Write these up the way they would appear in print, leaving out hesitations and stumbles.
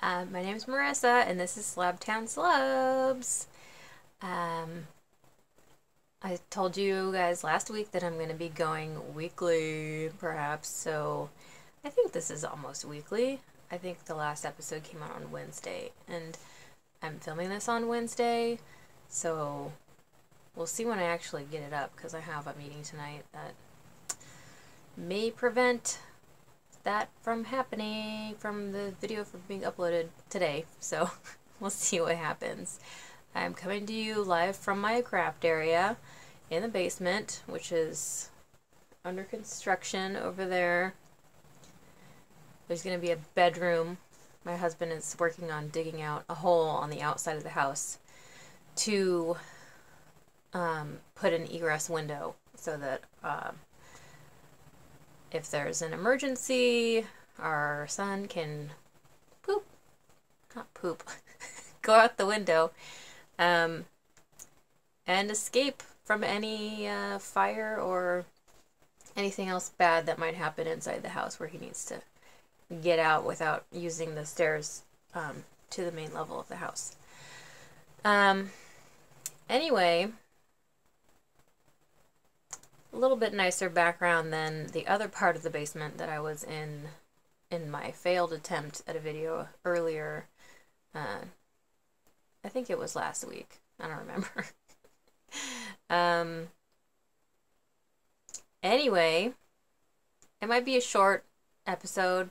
My name is Marissa, and this is Slabtown Slubs. I told you guys last week that I'm going to be going weekly, perhaps, so I think this is almost weekly. I think the last episode came out on Wednesday, and I'm filming this on Wednesday, so we'll see when I actually get it up, because I have a meeting tonight that may prevent that from happening, from the video from being uploaded today, so we'll see what happens. I'm coming to you live from my craft area in the basement, which is under construction over there. There's going to be a bedroom. My husband is working on digging out a hole on the outside of the house to put an egress window so that if there's an emergency, our son can go out the window and escape from any fire or anything else bad that might happen inside the house where he needs to get out without using the stairs to the main level of the house. Anyway, a little bit nicer background than the other part of the basement that I was in my failed attempt at a video earlier. I think it was last week. I don't remember. Anyway, it might be a short episode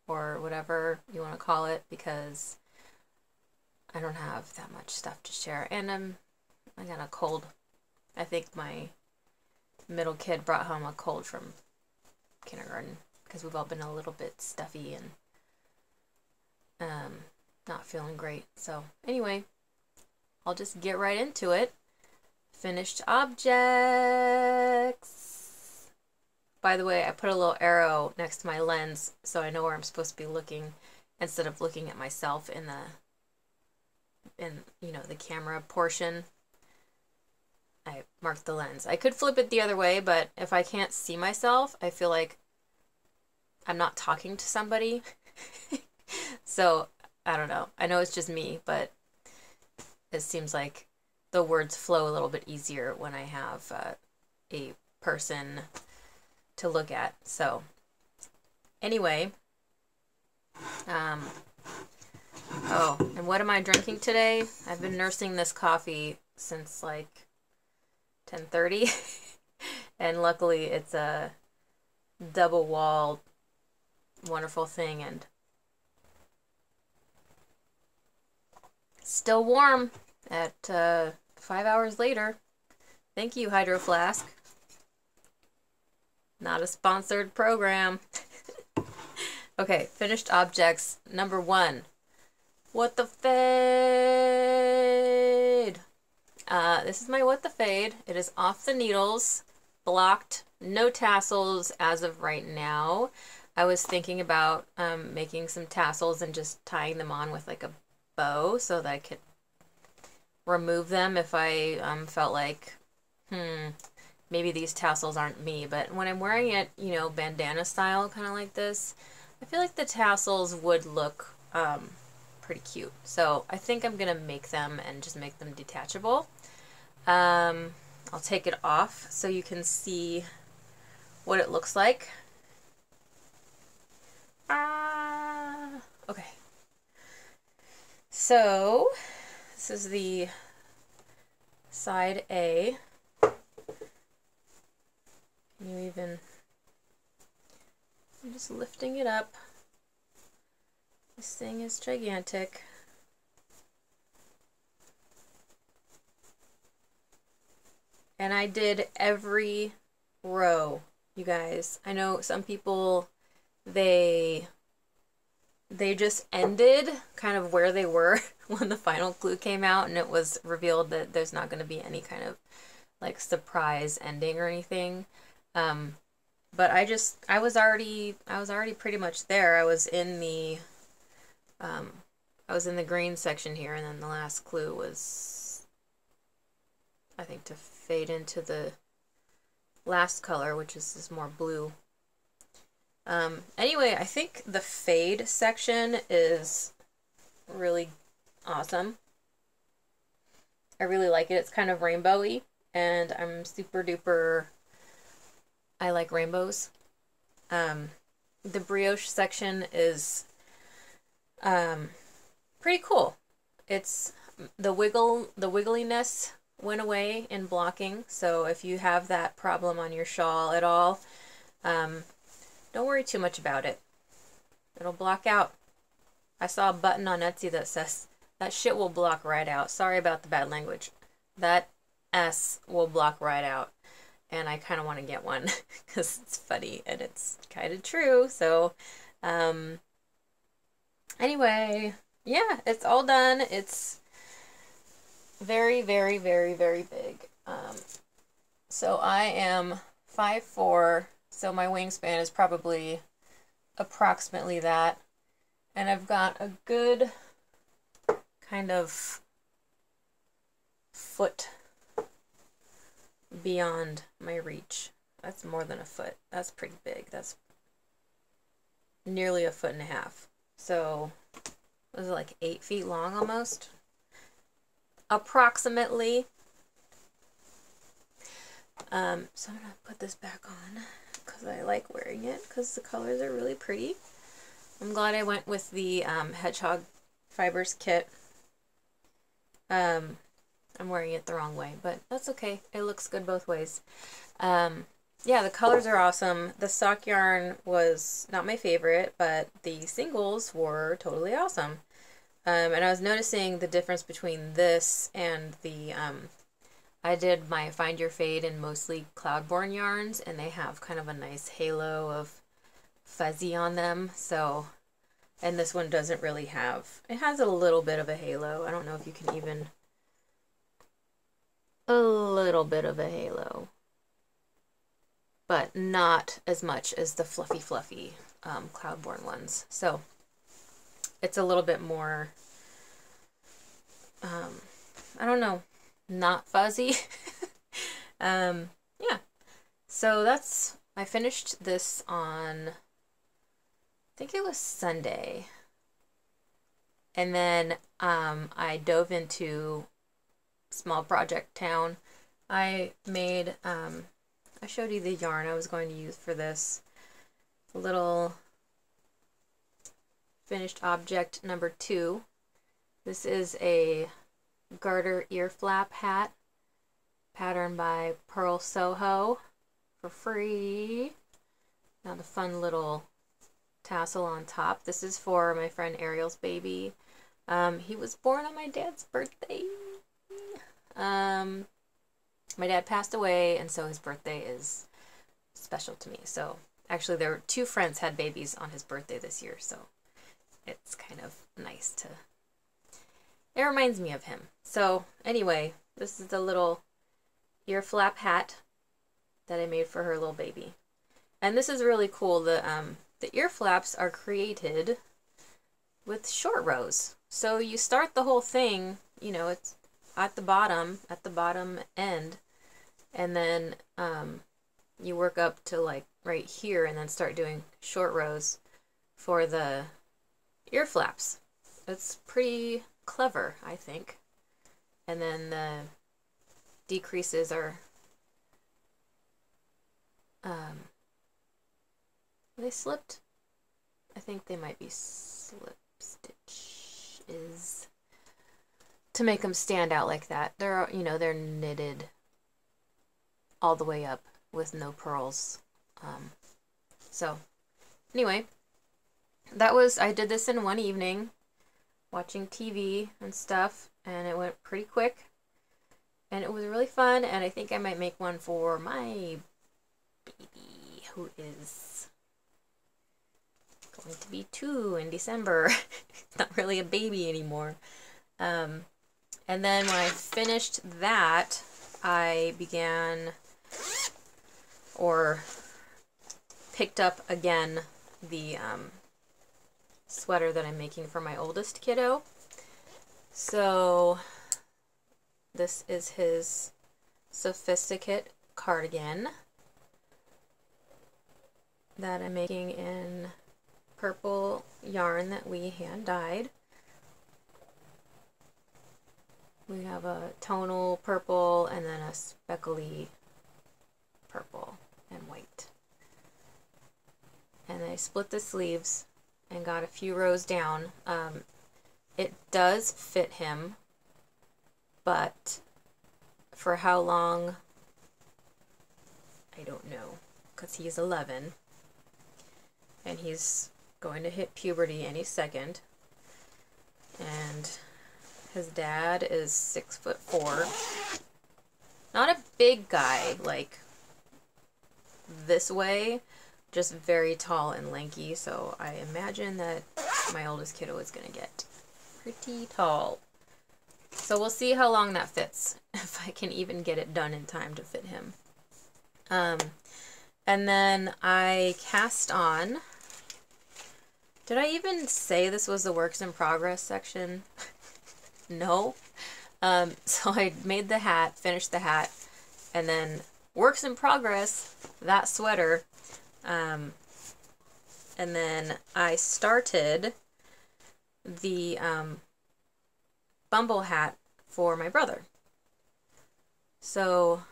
or whatever you want to call it because I don't have that much stuff to share, and I got a cold. I think my middle kid brought home a cold from kindergarten because we've all been a little bit stuffy and not feeling great. So anyway, I'll just get right into it. Finished objects. By the way, I put a little arrow next to my lens so I know where I'm supposed to be looking instead of looking at myself in the camera portion. I marked the lens. I could flip it the other way, but if I can't see myself, I feel like I'm not talking to somebody. So, I don't know. I know it's just me, but it seems like the words flow a little bit easier when I have a person to look at. So, anyway. Oh, and what am I drinking today? I've been nursing this coffee since like 10:30, and luckily it's a double-walled wonderful thing and still warm at 5 hours later. Thank you, Hydro Flask. Not a sponsored program. Okay, finished objects. Number 1. What the fade? This is my What the Fade. It is off the needles, blocked, no tassels as of right now. I was thinking about making some tassels and just tying them on with like a bow so that I could remove them if I felt like, maybe these tassels aren't me. But when I'm wearing it, bandana style, kind of like this, I feel like the tassels would look pretty cute. So I think I'm gonna make them and just make them detachable. I'll take it off so you can see what it looks like. Okay. So this is the side A. I'm just lifting it up. This thing is gigantic. And I did every row, you guys. I know some people, they just ended kind of where they were when the final clue came out and it was revealed that there's not going to be any kind of like surprise ending or anything. But I was already pretty much there. I was in the green section here, and then the last clue was, I think, to fade into the last color, which is this more blue. Anyway, I think the fade section is really awesome. I really like it. It's kind of rainbowy, and I'm super duper, I like rainbows. The brioche section is pretty cool. It's the wiggliness went away in blocking, so if you have that problem on your shawl at all, don't worry too much about it. It'll block out. I saw a button on Etsy that says that shit will block right out. Sorry about the bad language. That S will block right out. And I kind of want to get one because it's funny and it's kind of true. So, anyway, yeah, it's all done. It's very, very, very, very big. So I am 5'4", so my wingspan is probably approximately that. And I've got a good kind of foot beyond my reach. That's more than a foot. That's pretty big. That's nearly 1.5 feet. So, was it like 8 feet long almost? Approximately. So I'm gonna put this back on because I like wearing it because the colors are really pretty. I'm glad I went with the Hedgehog Fibers kit. I'm wearing it the wrong way, but that's okay. It looks good both ways. Yeah, the colors are awesome. The sock yarn was not my favorite, but the singles were totally awesome. And I was noticing the difference between this and the, I did my Find Your Fade in mostly Cloudborne yarns, and they have kind of a nice halo of fuzzy on them, so, and this one doesn't really have, it has a little bit of a halo. I don't know if you can even, a little bit of a halo, but not as much as the fluffy Cloudborne ones. So it's a little bit more, I don't know, not fuzzy. Yeah. So that's, I finished this on, I think it was Sunday. And then I dove into Small Project Town. I made, I showed you the yarn I was going to use for this. A little finished object number 2. This is a garter ear flap hat patterned by Pearl Soho for free. Now the fun little tassel on top. This is for my friend Ariel's baby. He was born on my dad's birthday. My dad passed away, and so his birthday is special to me. So actually, there were 2 friends had babies on his birthday this year, so it's kind of nice to, it reminds me of him. So anyway, this is the little ear flap hat that I made for her little baby. And this is really cool. The ear flaps are created with short rows. So you start the whole thing, you know, it's at the bottom end, and then you work up to like right here and then start doing short rows for the ear flaps. It's pretty clever, I think. And then the decreases are are they slipped? I think they might be slip stitches to make them stand out like that. They're, you know, they're knitted all the way up with no pearls. So anyway, that was, I did this in one evening watching TV and stuff, and it went pretty quick, and it was really fun. And I think I might make one for my baby, who is going to be 2 in December. Not really a baby anymore. And then when I finished that, I began, or picked up again, the sweater that I'm making for my oldest kiddo. So this is his Sophisticate cardigan that I'm making in purple yarn that we hand dyed. We have a tonal purple and then a speckly purple and white. And I split the sleeves and got a few rows down. It does fit him, but for how long, I don't know, because he's 11 and he's going to hit puberty any second, and his dad is 6'4", not a big guy like this way, just very tall and lanky, so I imagine that my oldest kiddo is gonna get pretty tall. So we'll see how long that fits, if I can even get it done in time to fit him. And then I cast on, did I even say this was the works in progress section? No. So I made the hat, finished the hat, and then works in progress, that sweater. And then I started the Bumble hat for my brother. So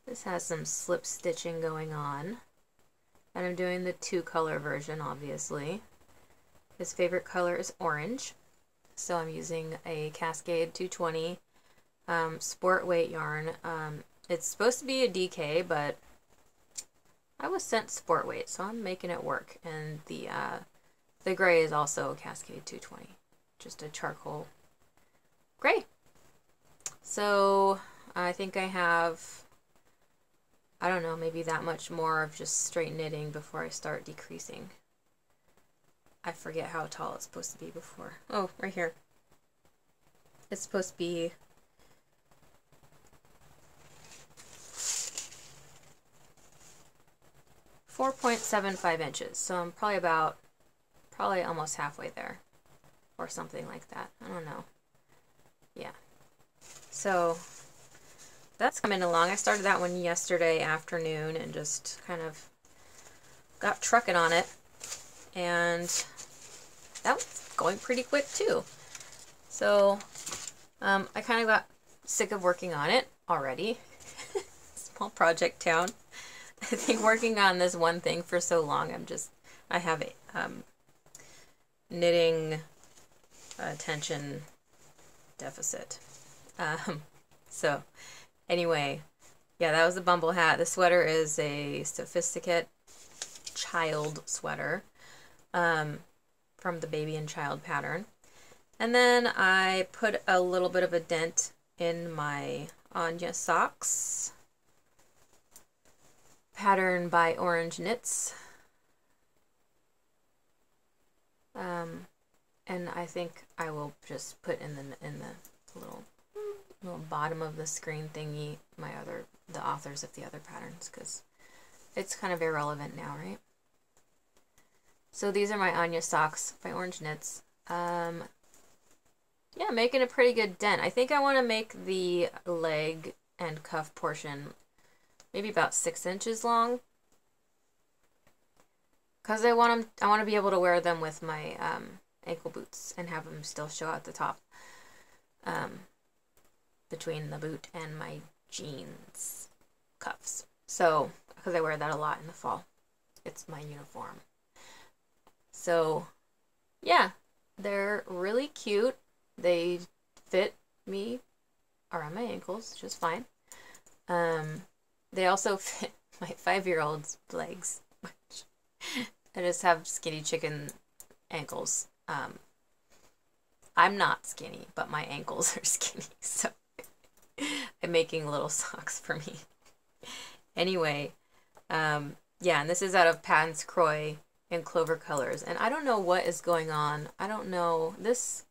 this has some slip stitching going on, and I'm doing the 2-color version, obviously. His favorite color is orange, so I'm using a Cascade 220 sport weight yarn. It's supposed to be a DK, but I was sent sport weight, so I'm making it work. And the gray is also a Cascade 220, just a charcoal gray. So I think I have, I don't know, maybe that much more of just straight knitting before I start decreasing. I forget how tall it's supposed to be before. Oh, right here. It's supposed to be 4.75 inches. So I'm probably almost halfway there, or something like that. I don't know. Yeah. So that's coming along. I started that one yesterday afternoon and just kind of got trucking on it, and that was going pretty quick too. So I kind of got sick of working on it already. Small project town. I think working on this one thing for so long, I have a knitting attention deficit. So anyway, yeah, that was the Bumble hat. The sweater is a Sophisticate child sweater from the baby and child pattern. And then I put a little bit of a dent in my Anya socks, pattern by Orange Knits. And I think I will just put in the little bottom of the screen thingy the authors of the other patterns, because it's kind of irrelevant now, right? So these are my Anya socks by Orange Knits. Yeah, making a pretty good dent. I think I want to make the leg and cuff portion maybe about 6 inches long, because I want to be able to wear them with my ankle boots and have them still show at the top, between the boot and my jeans cuffs. So, because I wear that a lot in the fall. It's my uniform. So, yeah, they're really cute. They fit me around my ankles just fine. They also fit my 5-year-old's legs, which I just have skinny chicken ankles. I'm not skinny, but my ankles are skinny, so I'm making little socks for me. Anyway, yeah, and this is out of Patons Croix in Clover Colors, and I don't know what is going on. I don't know, this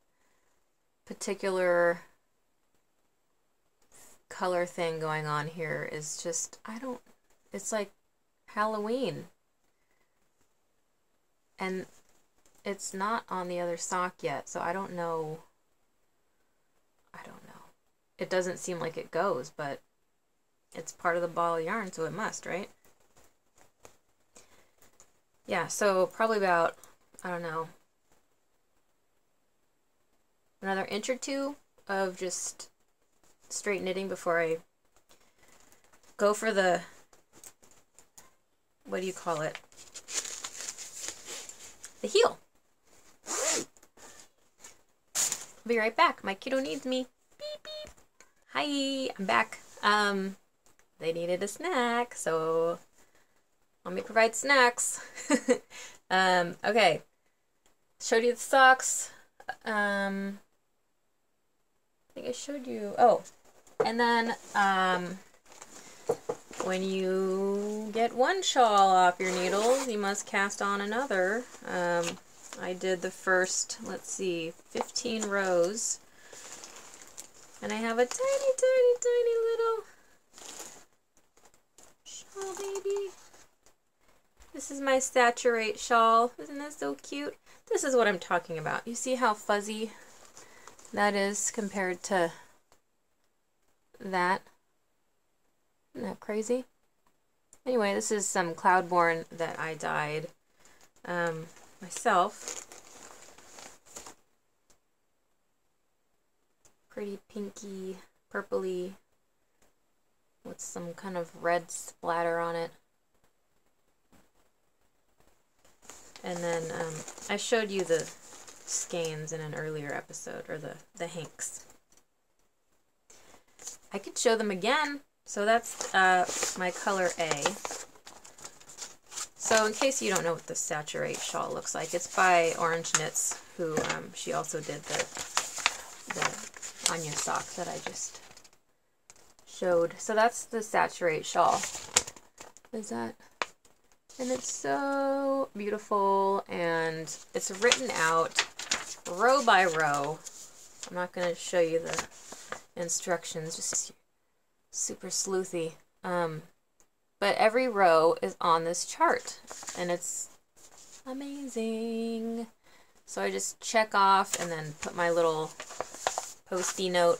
particular color thing going on here is just, it's like Halloween, and it's not on the other sock yet, so I don't know. It doesn't seem like it goes, but it's part of the ball of yarn, so it must, right? Yeah, so probably about, I don't know, another inch or two of just straight knitting before I go for the, what do you call it? The heel. I'll be right back. My kiddo needs me. Beep, beep. Hi, I'm back. They needed a snack, so let me provide snacks. Okay. Showed you the socks. I think I showed you, oh, and then, when you get one shawl off your needles, you must cast on another. I did the first, let's see, 15 rows. And I have a tiny, tiny, tiny little shawl baby. This is my saturate shawl. Isn't that so cute? This is what I'm talking about. You see how fuzzy that is compared to that? Isn't that crazy? Anyway, this is some Cloudborn that I dyed myself. Pretty pinky, purpley, with some kind of red splatter on it. And then I showed you the skeins in an earlier episode, or the hanks. I could show them again. So that's my color A. So in case you don't know what the Saturate shawl looks like, it's by Orange Knits, who she also did the Anya sock that I just showed. So that's the Saturate shawl. Is that? And it's so beautiful, and it's written out row by row. I'm not going to show you the instructions, just super sleuthy. But every row is on this chart, and it's amazing. So I just check off and then put my little post-it note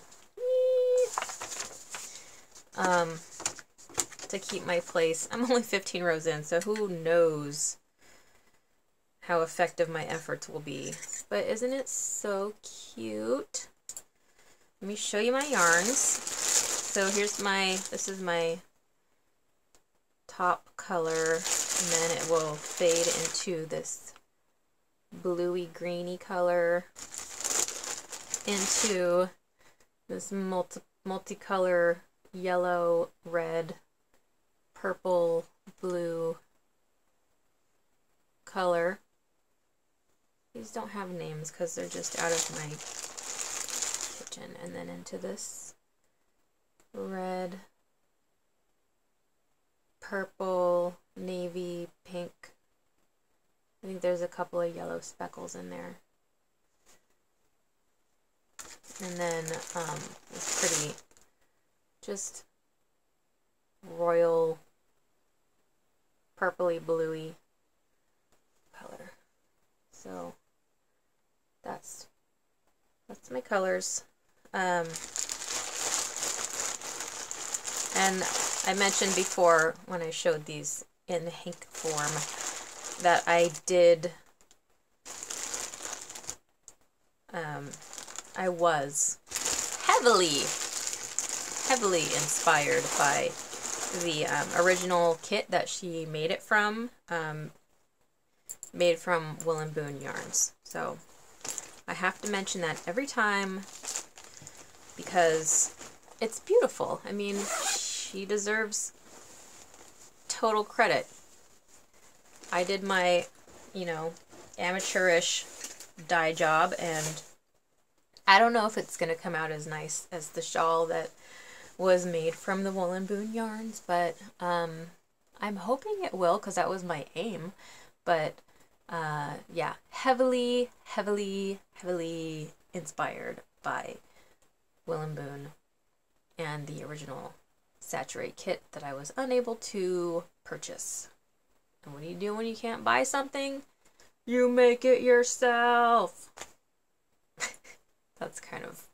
to keep my place. I'm only 15 rows in, so who knows how effective my efforts will be. But isn't it so cute? Let me show you my yarns. So here's this is my top color, and then it will fade into this bluey greeny color, into this multicolor yellow, red, purple, blue color. These don't have names because they're just out of my kitchen. And then into this red, purple, navy, pink. I think there's a couple of yellow speckles in there. And then this pretty, just royal, purpley, bluey color. So that's my colors. And I mentioned before when I showed these in hank form that I did, I was heavily inspired by the original kit that she made it from, made from Will and Boone yarns. So I have to mention that every time because it's beautiful. I mean, she deserves total credit. I did my, amateurish dye job, and I don't know if it's going to come out as nice as the shawl that was made from the Wool and Boone yarns, but I'm hoping it will, because that was my aim. But yeah, heavily inspired by Will and Boone and the original Saturate kit that I was unable to purchase. And what do you do when you can't buy something? You make it yourself. That's kind of,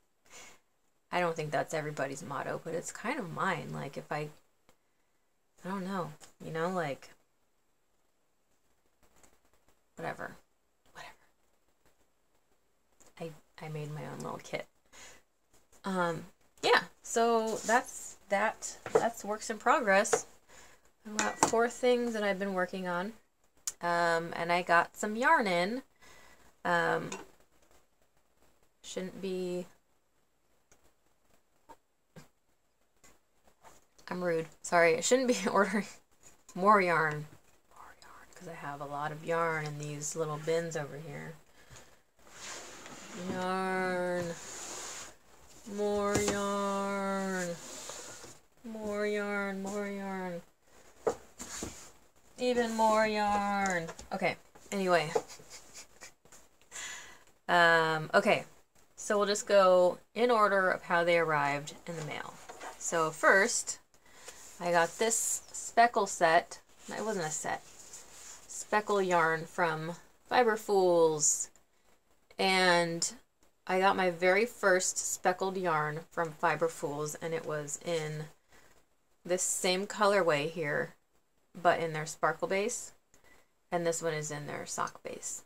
I don't think that's everybody's motto, but it's kind of mine. Like, if I don't know, like, whatever. I made my own little kit. Yeah, so that's works in progress. I've got 4 things that I've been working on. And I got some yarn in. Shouldn't be... I'm rude. Sorry, I shouldn't be ordering more yarn. Because I have a lot of yarn in these little bins over here. Yarn. More yarn. More yarn, more yarn. Even more yarn. Okay, anyway. Okay, so we'll just go in order of how they arrived in the mail. So first, I got this speckle set. It wasn't a set. Speckle yarn from Fiber Fools. And I got my very first speckled yarn from Fiber Fools, and it was in this same colorway here, but in their sparkle base. And this one is in their sock base.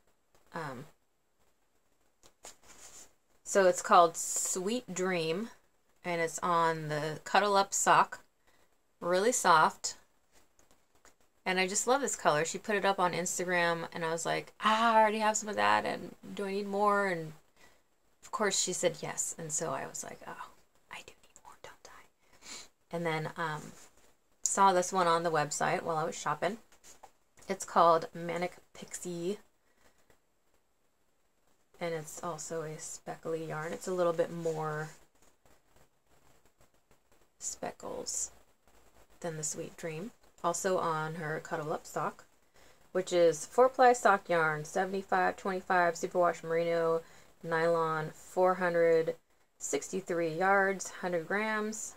So it's called Sweet Dream, and it's on the Cuddle Up sock. Really soft. And I just love this color. She put it up on Instagram, and I was like, I already have some of that, and do I need more? And of course she said yes, and so I was like, oh, I do need more, don't I? And then saw this one on the website while I was shopping. It's called Manic Pixie, and it's also a speckly yarn. It's a little bit more speckles than the Sweet Dream. Also on her Cuddle Up sock, which is 4-ply sock yarn, 75-25 superwash merino nylon, 463 yards, 100 grams.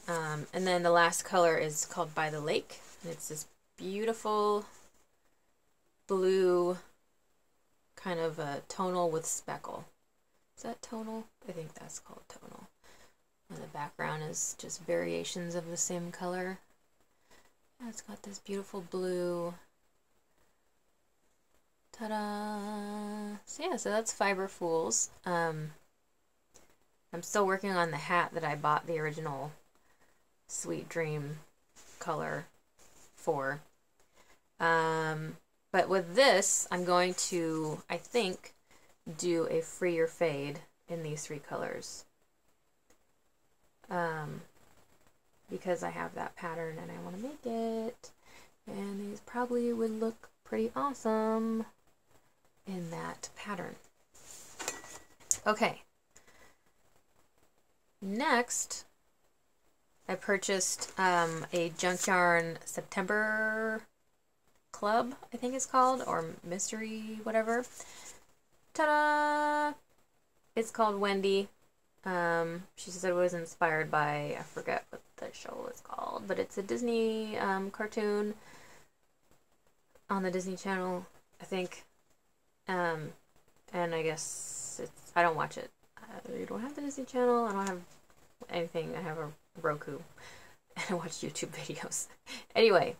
And then the last color is called By the Lake, and it's this beautiful blue kind of a tonal with speckle. Is that tonal? I think that's called tonal. And the background is just variations of the same color. And it's got this beautiful blue. Ta-da! So yeah, so that's Fiber Fools. I'm still working on the hat that I bought the original Sweet Dream color for. But with this, I'm going to, I think, do a freer fade in these 3 colors. Because I have that pattern and I want to make it, and these probably would look pretty awesome in that pattern. Okay, next I purchased a Junk Yarn September Club, I think it's called, or mystery whatever. Ta-da! It's called Wendy. She said it was inspired by, I forget what the show is called, but it's a Disney cartoon on the Disney Channel, I think. And I guess it's, I don't watch it. I don't have the Disney Channel, I don't have anything, I have a Roku, and I watch YouTube videos. Anyway,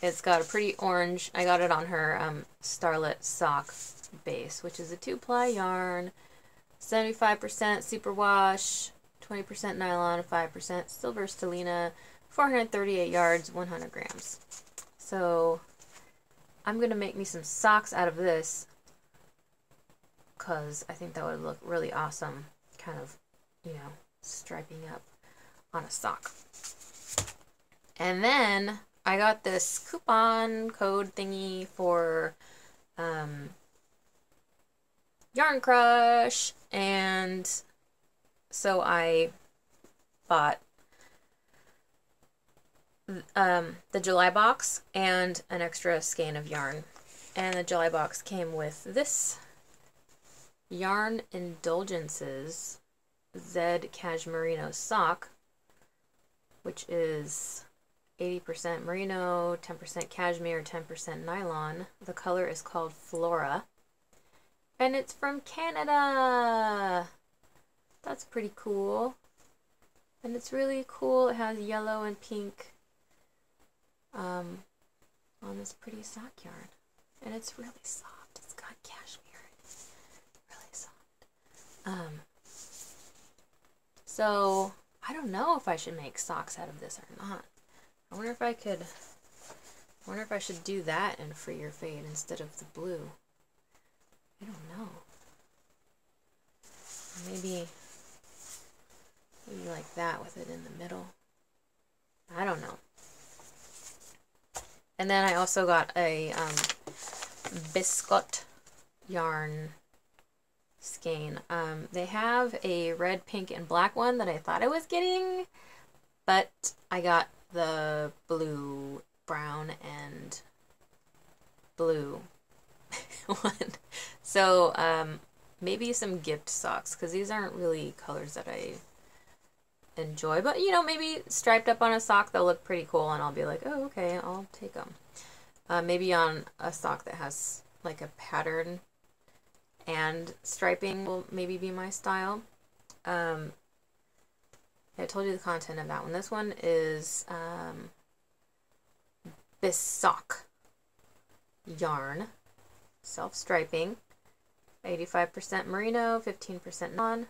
it's got a pretty orange, I got it on her Starlet sock base, which is a 2-ply yarn. 75% superwash, 20% nylon, 5% silver stellina, 438 yards, 100 grams. So I'm going to make me some socks out of this because I think that would look really awesome, kind of, you know, striping up on a sock. And then I got this coupon code thingy for Yarn Crush, and so I bought the July box and an extra skein of yarn. And the July box came with this Yarn Indulgences Zed Cashmerino sock, which is 80% merino, 10% cashmere, 10% nylon. The color is called Flora. And it's from Canada. That's pretty cool. And it's really cool. It has yellow and pink on this pretty sock yarn. And it's really soft. It's got cashmere in it. So I don't know if I should make socks out of this or not. I wonder if I could. I wonder if I should do that in freer fade instead of the blue. I don't know. Maybe like that with it in the middle. I don't know. And then I also got a biscuit yarn skein. They have a red, pink, and black one that I thought I was getting, but I got the blue, brown, and blue one. So maybe some gift socks, because these aren't really colors that I enjoy, but you know, maybe striped up on a sock they'll look pretty cool, and I'll be like, oh, okay, I'll take them. Maybe on a sock that has like a pattern and striping will maybe be my style. I told you the content of that one. This one is Bissock yarn, self-striping, 85% merino, 15% non,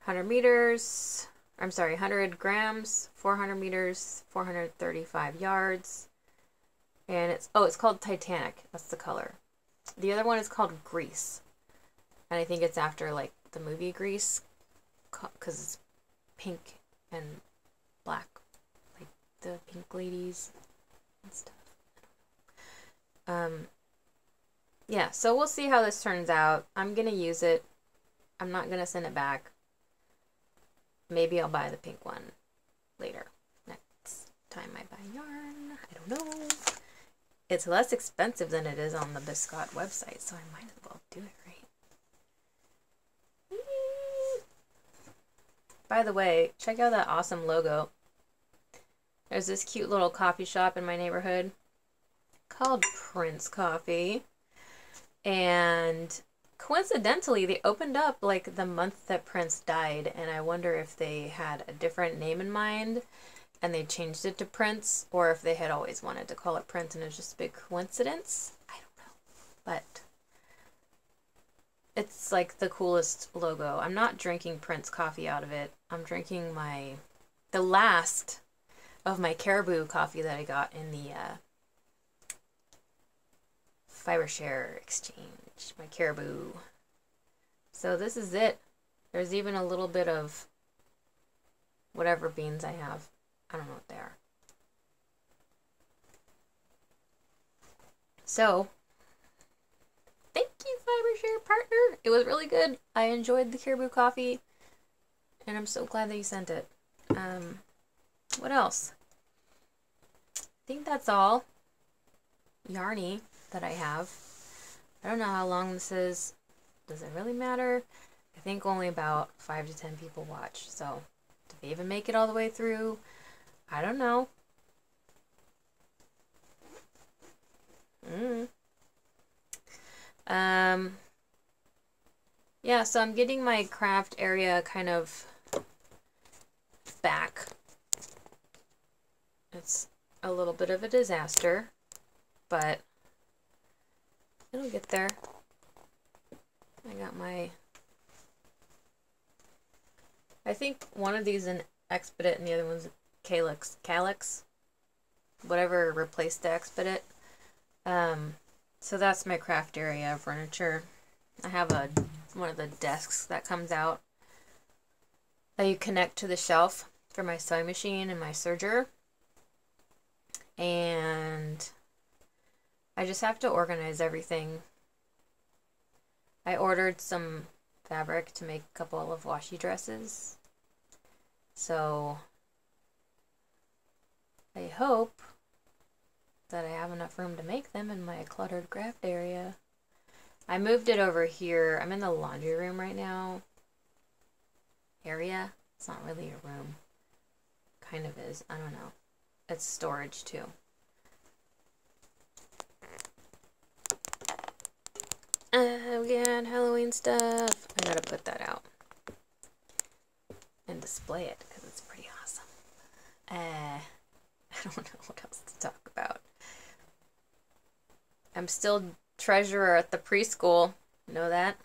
100 meters, I'm sorry, 100 grams, 400 meters, 435 yards, and it's called Titanic, that's the color. The other one is called Grease, and I think it's after like the movie Grease, because it's pink and black, like the pink ladies and stuff. Yeah, so we'll see how this turns out. I'm gonna use it. I'm not gonna send it back. Maybe I'll buy the pink one later. Next time I buy yarn. I don't know. It's less expensive than it is on the Biscott website, so I might as well do it, right? By the way, check out that awesome logo. There's this cute little coffee shop in my neighborhood called Prince Coffee. And coincidentally, they opened up like the month that Prince died, and I wonder if they had a different name in mind and they changed it to Prince, or if they had always wanted to call it Prince and it was just a big coincidence. I don't know. But it's like the coolest logo. I'm not drinking Prince coffee out of it. I'm drinking the last of my Caribou coffee that I got in the Fiber Share exchange, my Caribou. So this is it. There's even a little bit of whatever beans I have. I don't know what they are. So, thank you, Fiber Share partner. It was really good. I enjoyed the Caribou coffee, and I'm so glad that you sent it. What else? I think that's all yarny that I have. I don't know how long this is. Does it really matter? I think only about 5 to 10 people watch. So, did they even make it all the way through? I don't know. Yeah, so I'm getting my craft area kind of back. It's a little bit of a disaster, but it'll get there. I got I think one of these in Expedit and the other one's Calyx, whatever replaced the Expedit. So that's my craft area furniture. I have one of the desks that comes out that you connect to the shelf for my sewing machine and my serger. And I just have to organize everything. I ordered some fabric to make a couple of washi dresses. So I hope that I have enough room to make them in my cluttered craft area. I moved it over here. I'm in the laundry room right now. Area. It's not really a room. Kind of is. I don't know. It's storage too. We got Halloween stuff. I gotta put that out and display it because it's pretty awesome. I don't know what else to talk about. I'm still treasurer at the preschool. Know that?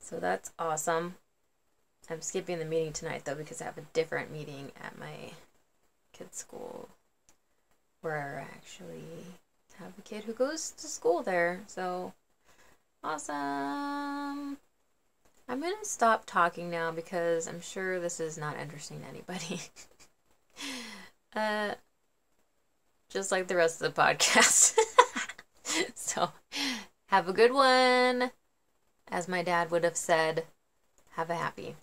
So that's awesome. I'm skipping the meeting tonight, though, because I have a different meeting at my kid's school where I actually have a kid who goes to school there. So awesome. I'm going to stop talking now because I'm sure this is not interesting to anybody. Just like the rest of the podcast. So, have a good one. As my dad would have said, have a happy.